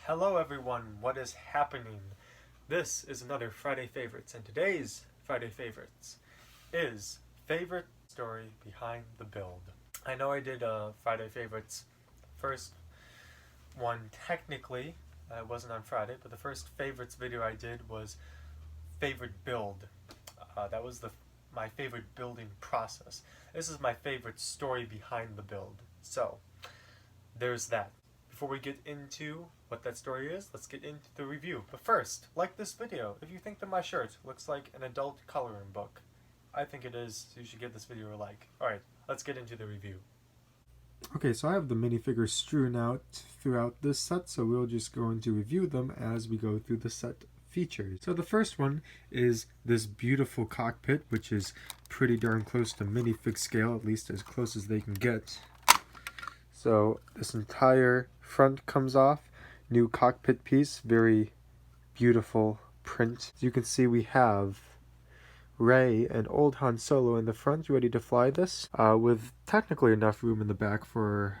Hello everyone, what is happening? This is another Friday Favorites, and today's Friday Favorites is favorite story behind the build. I know I did Friday Favorites first one technically, it wasn't on Friday, but the first favorites video I did was favorite build. That was my favorite building process. This is my favorite story behind the build. So, there's that. Before we get into what that story is, let's get into the review. But first, like this video if you think that my shirt looks like an adult coloring book. I think it is, so you should give this video a like. Alright, let's get into the review. Okay, so I have the minifigures strewn out throughout this set, so we'll just go into review them as we go through the set features. So the first one is this beautiful cockpit, which is pretty darn close to minifig scale, at least as close as they can get. So this entire front comes off, new cockpit piece, very beautiful print. As you can see, we have Rey and old Han Solo in the front, ready to fly this, with technically enough room in the back for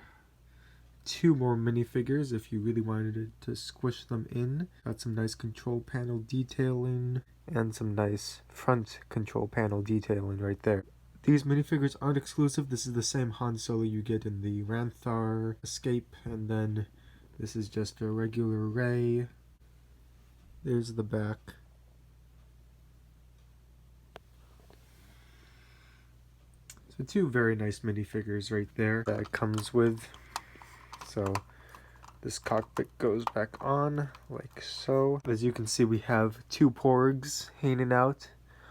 2 more minifigures if you really wanted to squish them in. Got some nice control panel detailing and some nice front control panel detailing right there. These minifigures aren't exclusive. This is the same Han Solo you get in the Ranthar Escape, and then this is just a regular Rey. There's the back. So 2 very nice minifigures right there that it comes with. So this cockpit goes back on like so. As you can see, we have 2 porgs hanging out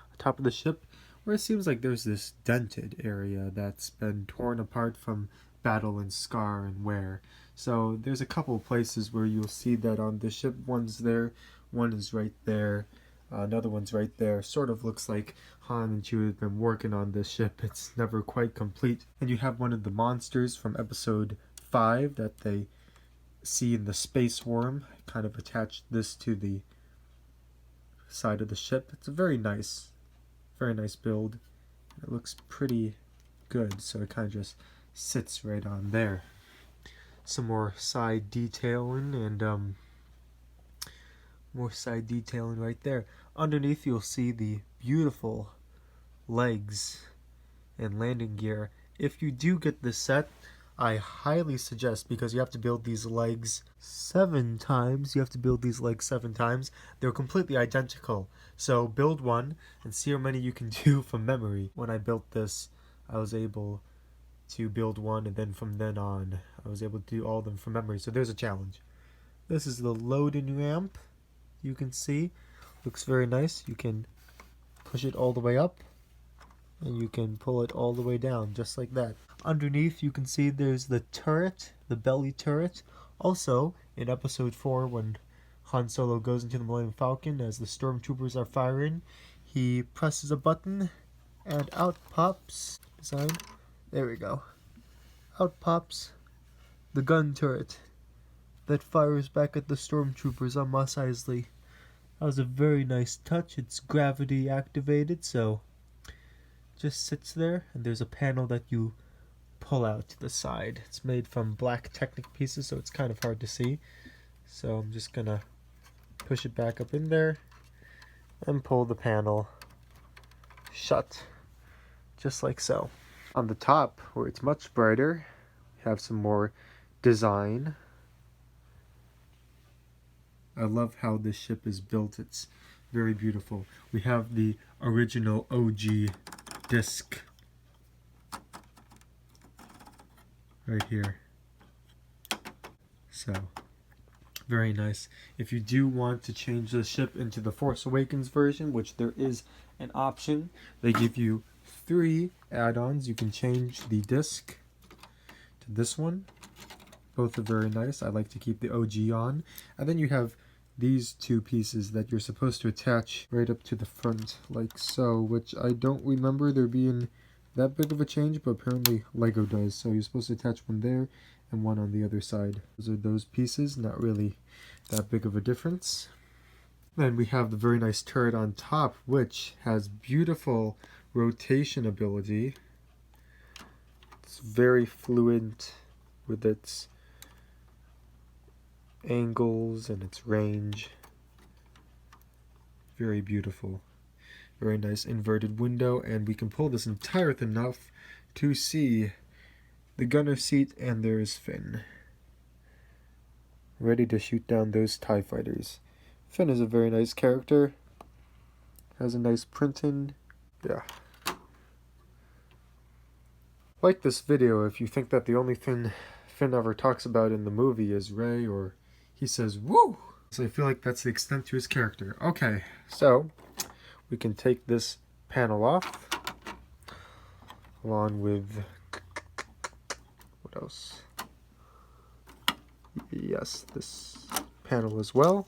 on top of the ship, where it seems like there's this dented area that's been torn apart from battle and scar and wear. So there's a couple places where you'll see that on the ship. One's there, one is right there, another one's right there. Sort of looks like Han and Chewie have been working on this ship. It's never quite complete. And you have one of the monsters from episode 5 that they see in the space worm. I kind of attached this to the side of the ship. It's a very nice build. It looks pretty good, so it kind of just sits right on there. Some more side detailing and more side detailing right there. Underneath you'll see the beautiful legs and landing gear. If you do get this set, I highly suggest, because you have to build these legs 7 times. You have to build these legs 7 times. They're completely identical. So build one and see how many you can do from memory. When I built this, I was able to build one, and then from then on, I was able to do all of them from memory. So there's a challenge. This is the loading ramp. You can see, looks very nice. You can push it all the way up, and you can pull it all the way down, just like that. Underneath, you can see there's the turret, the belly turret. Also, in episode 4, when Han Solo goes into the Millennium Falcon as the stormtroopers are firing, he presses a button, and out pops, there we go, out pops the gun turret that fires back at the stormtroopers on Mos Eisley. That was a very nice touch. It's gravity activated, so just sits there, and there's a panel that you pull out to the side. It's made from black Technic pieces, so it's kind of hard to see. So I'm just gonna push it back up in there and pull the panel shut, just like so. On the top, where it's much brighter, we have some more design. I love how this ship is built. It's very beautiful. We have the original OG disc right here. So, very nice. If you do want to change the ship into the Force Awakens version, which there is an option, they give you 3 add-ons. You can change the disc to this one. Both are very nice. I like to keep the OG on. And then you have these 2 pieces that you're supposed to attach right up to the front, like so, which I don't remember there being that big of a change, but apparently Lego does. So you're supposed to attach one there and one on the other side. Those are those pieces, not really that big of a difference. Then we have the very nice turret on top, which has beautiful rotation ability. It's very fluid with its angles and its range. Very beautiful. Very nice inverted window, and we can pull this entire thing off to see the gunner seat, and there's Finn, ready to shoot down those TIE fighters. Finn is a very nice character. Has a nice printing. Yeah. Like this video if you think that the only thing Finn ever talks about in the movie is Rey, or he says woo. So I feel like that's the extent to his character. Okay, so we can take this panel off, along with, what else? Yes, this panel as well.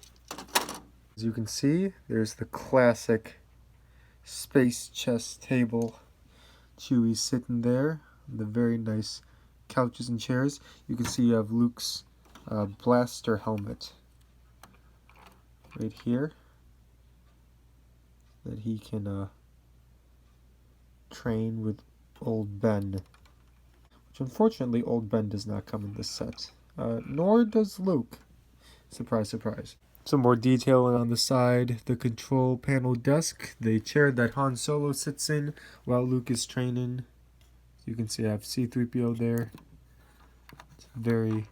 As you can see, there's the classic space chess table. Chewie sitting there, the very nice couches and chairs. You can see you have Luke's blaster helmet right here that he can train with old Ben, which unfortunately old Ben does not come in this set, nor does Luke. Surprise, surprise. Some more detailing on the side, the control panel desk, the chair that Han Solo sits in while Luke is training. You can see I have C-3PO there. It's a very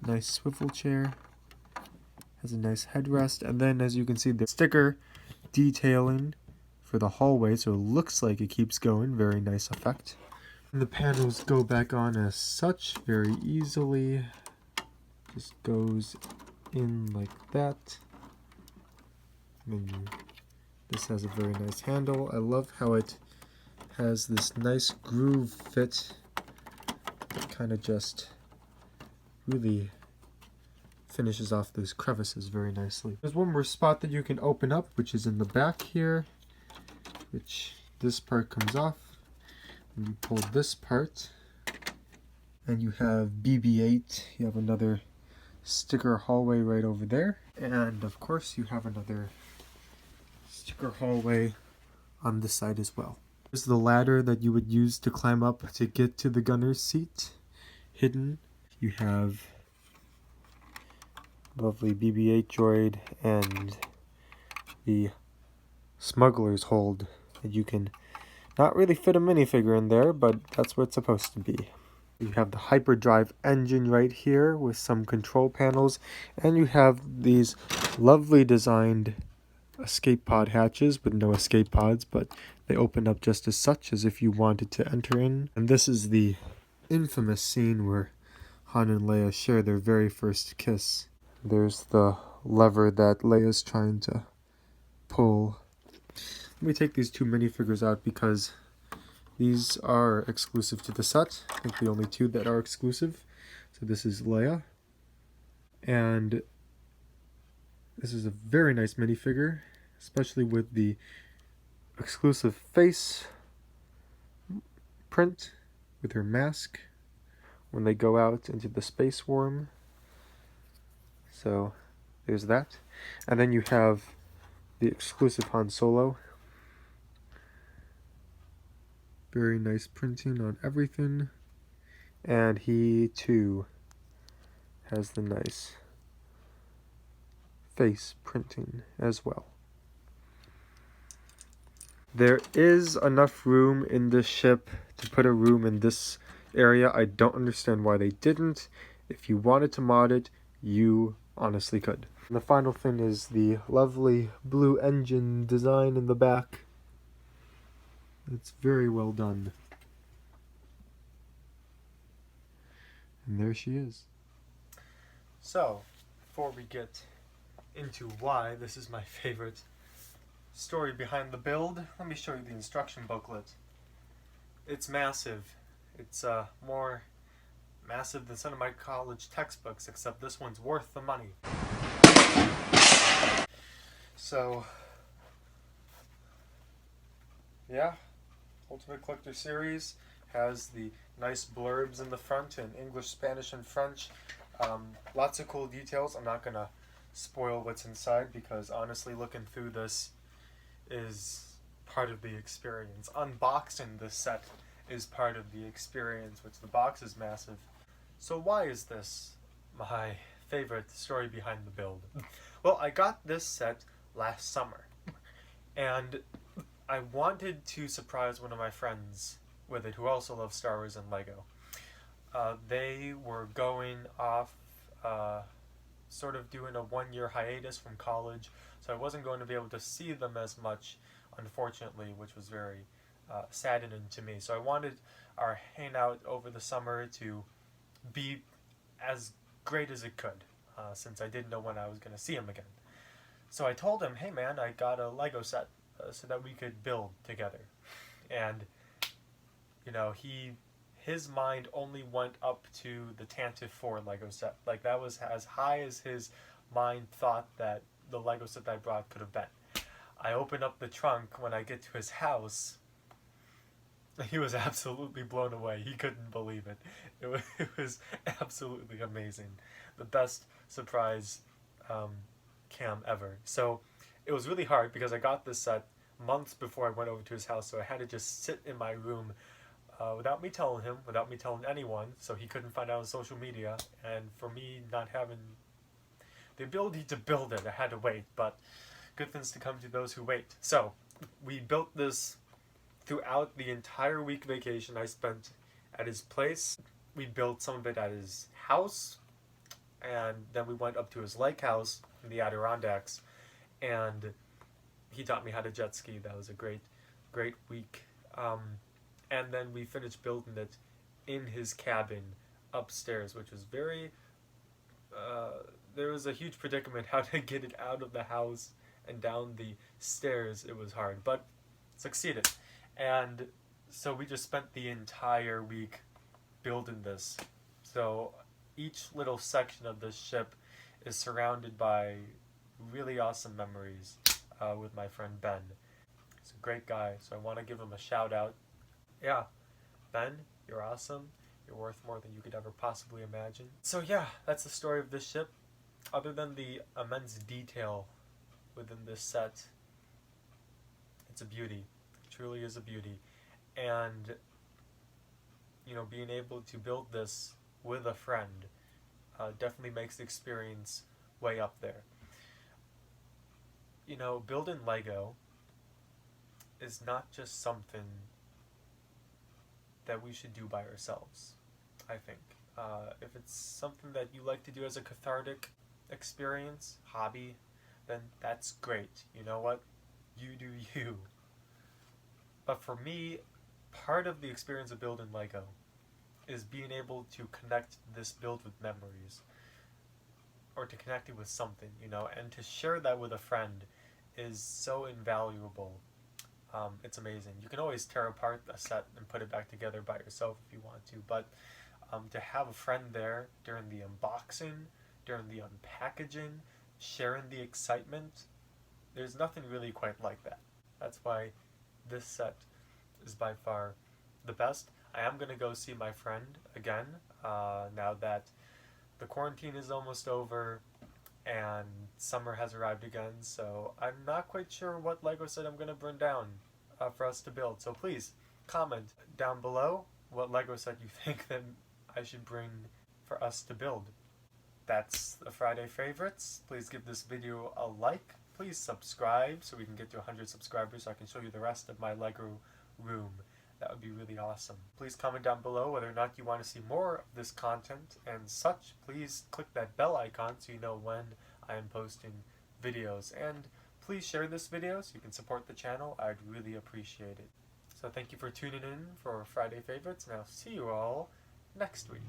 nice swivel chair. Has a nice headrest, and then as you can see the sticker detailing for the hallway, so it looks like it keeps going. Very nice effect. And the panels go back on as such very easily. Just goes in like that. And this has a very nice handle. I love how it has this nice groove fit that kind of just really finishes off those crevices very nicely. There's one more spot that you can open up, which is in the back here, which this part comes off, and you pull this part, and you have BB-8. You have another sticker hallway right over there, and of course you have another sticker hallway on this side as well. There's the ladder that you would use to climb up to get to the gunner's seat. Hidden, you have lovely BB-8 droid and the smuggler's hold that you can not really fit a minifigure in there, but that's what it's supposed to be. You have the hyperdrive engine right here with some control panels, and you have these lovely designed escape pod hatches with no escape pods, but they open up just as such, as if you wanted to enter in. And this is the infamous scene where Han and Leia share their very first kiss. There's the lever that Leia's trying to pull. Let me take these two minifigures out because these are exclusive to the set. I think the only two that are exclusive. So this is Leia, and this is a very nice minifigure, especially with the exclusive face print with her mask when they go out into the space worm. So there's that. And then you have the exclusive Han Solo. Very nice printing on everything. And he too has the nice face printing as well. There is enough room in this ship to put a room in this area. I don't understand why they didn't. If you wanted to mod it, you honestly could. And the final thing is the lovely blue engine design in the back. It's very well done. And there she is. So, before we get into why this is my favorite story behind the build, let me show you the instruction booklet. It's massive. It's more massive than some of my college textbooks, except this one's worth the money. So, yeah, Ultimate Collector Series has the nice blurbs in the front in English, Spanish, and French. Lots of cool details. I'm not going to spoil what's inside because honestly looking through this is part of the experience. Unboxing this set is part of the experience, which the box is massive. So why is this my favorite story behind the build. Well, I got this set last summer, and I wanted to surprise one of my friends with it who also loves Star Wars and Lego. They were going off, sort of doing a 1 year hiatus from college, so I wasn't going to be able to see them as much, unfortunately, which was very saddening to me. So I wanted our hangout over the summer to be as great as it could, since I didn't know when I was going to see him again. So I told him, hey man, I got a Lego set so that we could build together. And, you know, his mind only went up to the Tantive 4 Lego set. Like, that was as high as his mind thought that the Lego set that I brought could have been. I open up the trunk when I get to his house. He was absolutely blown away. He couldn't believe it. It was absolutely amazing. The best surprise cam ever. So it was really hard because I got this set months before I went over to his house, so I had to just sit in my room without me telling him, without me telling anyone, so he couldn't find out on social media, and for me not having the ability to build it, I had to wait, but good things to come to those who wait. So we built this throughout the entire week vacation I spent at his place. We built some of it at his house, and then we went up to his lake house in the Adirondacks, and he taught me how to jet ski. That was a great week. And then we finished building it in his cabin upstairs, which was very, there was a huge predicament how to get it out of the house and down the stairs. It was hard, but succeeded. And so we just spent the entire week building this. So each little section of this ship is surrounded by really awesome memories with my friend Ben. He's a great guy, so I want to give him a shout out. Yeah, Ben, you're awesome. You're worth more than you could ever possibly imagine. So yeah, that's the story of this ship. Other than the immense detail within this set, it's a beauty. It truly is a beauty. And, you know, being able to build this with a friend definitely makes the experience way up there. You know, building Lego is not just something that we should do by ourselves, I think. If it's something that you like to do as a cathartic experience, hobby, then that's great. You know what? You do you. But for me, part of the experience of building Lego is being able to connect this build with memories, or to connect it with something, you know, and to share that with a friend is so invaluable. It's amazing. You can always tear apart a set and put it back together by yourself if you want to, but to have a friend there during the unboxing, during the unpackaging, sharing the excitement, there's nothing really quite like that. That's why this set is by far the best. I am going to go see my friend again now that the quarantine is almost over and summer has arrived again, so I'm not quite sure what Lego set I'm going to bring down for us to build. So please comment down below what Lego set you think that I should bring for us to build. That's the Friday favorites. Please give this video a like. Please subscribe so we can get to 100 subscribers so I can show you the rest of my Lego room. That would be really awesome. Please comment down below whether or not you want to see more of this content and such. Please click that bell icon so you know when I am posting videos. And please share this video so you can support the channel. I'd really appreciate it. So thank you for tuning in for Friday favorites, and I'll see you all next week.